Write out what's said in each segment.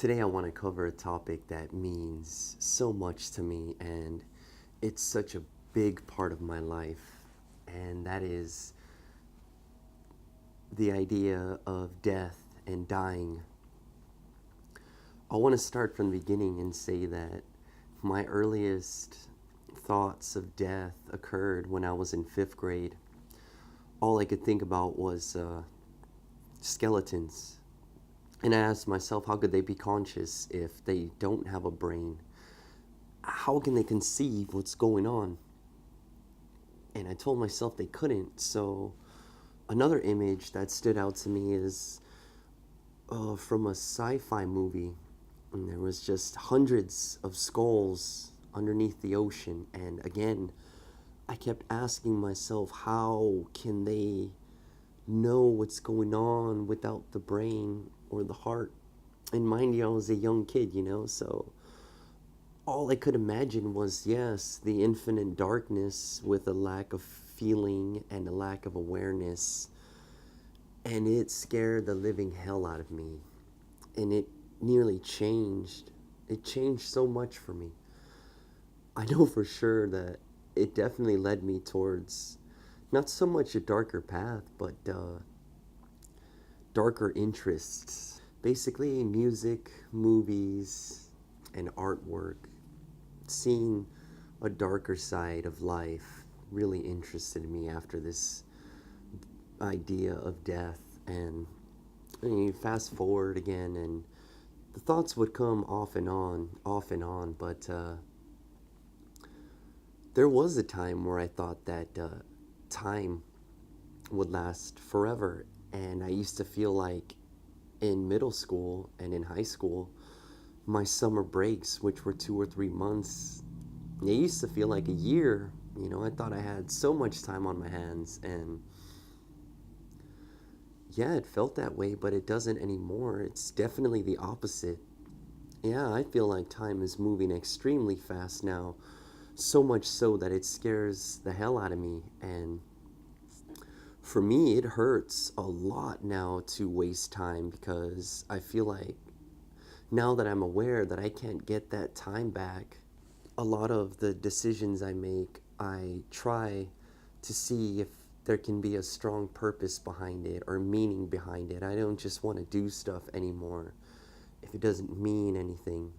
Today, I want to cover a topic that means so much to me, and it's such a big part of my life, and that is the idea of death and dying. I want to start from the beginning and say that my earliest thoughts of death occurred when I was in fifth grade. All I could think about was skeletons. And I asked myself, how could they be conscious if they don't have a brain? How can they conceive what's going on? And I told myself they couldn't. So another image that stood out to me is from a sci-fi movie. And there was just hundreds of skulls underneath the ocean. And again, I kept asking myself, how can they know what's going on without the brain or the heart? And mind you, I was a young kid, so all I could imagine was, yes, the infinite darkness with a lack of feeling and a lack of awareness. And it scared the living hell out of me. And it nearly changed. It changed so much for me. I know for sure that it definitely led me towards not so much a darker path, but darker interests. Basically, music, movies, and artwork. Seeing a darker side of life really interested me after this idea of death. And you fast forward again, and the thoughts would come off and on, but there was a time where I thought that time would last forever. And I used to feel like in middle school and in high school, my summer breaks, which were 2 or 3 months, they used to feel like a year. I thought I had so much time on my hands, and yeah, it felt that way, but it doesn't anymore. It's definitely the opposite. Yeah, I feel like time is moving extremely fast now, so much so that it scares the hell out of me. And for me, it hurts a lot now to waste time because I feel like now that I'm aware that I can't get that time back, a lot of the decisions I make, I try to see if there can be a strong purpose behind it or meaning behind it. I don't just want to do stuff anymore if it doesn't mean anything.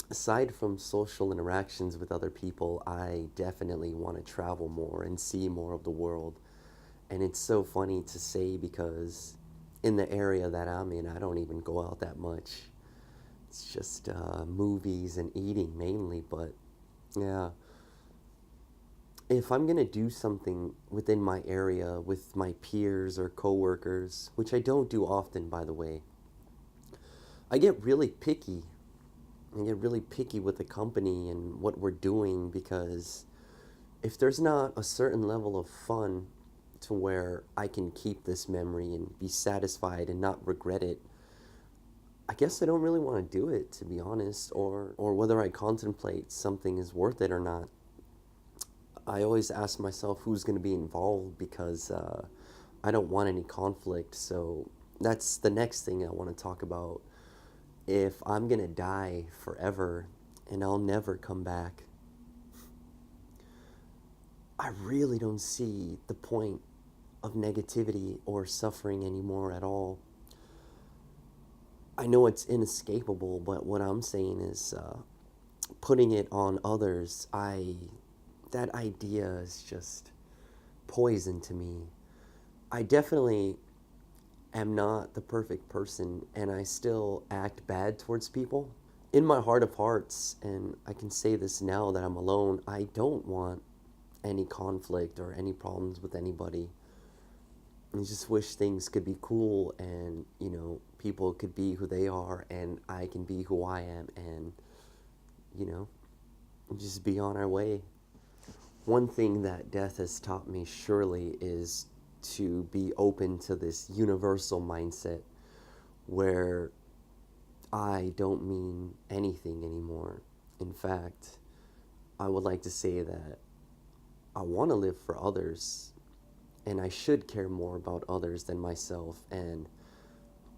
Aside from social interactions with other people, I definitely want to travel more and see more of the world. And it's so funny to say because in the area that I'm in, I don't even go out that much. It's just movies and eating mainly. But yeah, if I'm gonna do something within my area with my peers or coworkers, which I don't do often, by the way, I get really picky. I get really picky with the company and what we're doing because if there's not a certain level of fun to where I can keep this memory and be satisfied and not regret it, I guess I don't really want to do it, to be honest, or whether I contemplate something is worth it or not. I always ask myself who's going to be involved because I don't want any conflict. So that's the next thing I want to talk about. If I'm going to die forever and I'll never come back, I really don't see the point of negativity or suffering anymore at all. I know it's inescapable, but what I'm saying is putting it on others. That idea is just poison to me. I definitely am not the perfect person, and I still act bad towards people. In my heart of hearts, and I can say this now that I'm alone, I don't want any conflict or any problems with anybody. I just wish things could be cool and, people could be who they are and I can be who I am and, you know, just be on our way. One thing that death has taught me surely is to be open to this universal mindset where I don't mean anything anymore. In fact, I would like to say that I want to live for others and I should care more about others than myself. And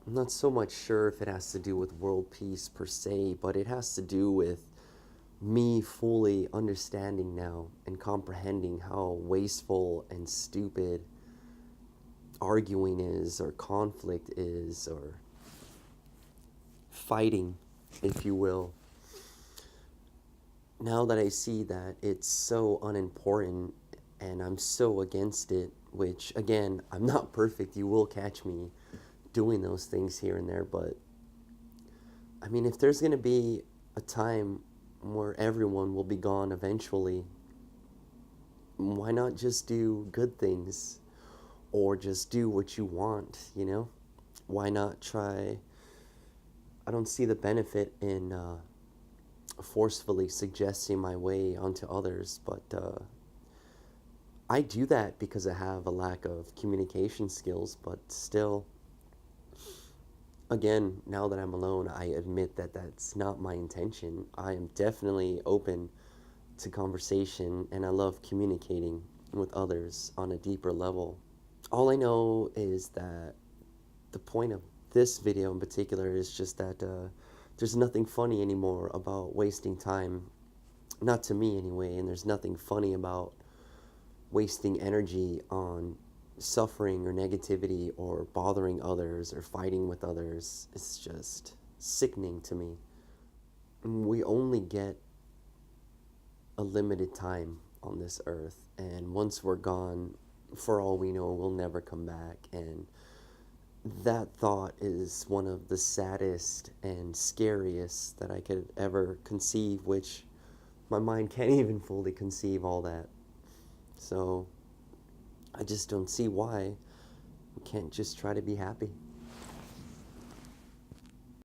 I'm not so much sure if it has to do with world peace per se, but it has to do with me fully understanding now and comprehending how wasteful and stupid arguing is, or conflict is, or fighting, if you will. Now that I see that it's so unimportant and I'm so against it, which again, I'm not perfect, you will catch me doing those things here and there, but I mean, if there's going to be a time where everyone will be gone eventually, why not just do good things or just do what you want, you know? Why not try? I don't see the benefit in forcefully suggesting my way onto others, but I do that because I have a lack of communication skills, but still, again, now that I'm alone, I admit that that's not my intention. I am definitely open to conversation and I love communicating with others on a deeper level. All I know is that the point of this video in particular is just that there's nothing funny anymore about wasting time. Not to me anyway, and there's nothing funny about wasting energy on suffering or negativity or bothering others or fighting with others. It's just sickening to me. We only get a limited time on this earth, and once we're gone, for all we know, we'll never come back. And that thought is one of the saddest and scariest that I could ever conceive, which my mind can't even fully conceive all that. So I just don't see why we can't just try to be happy.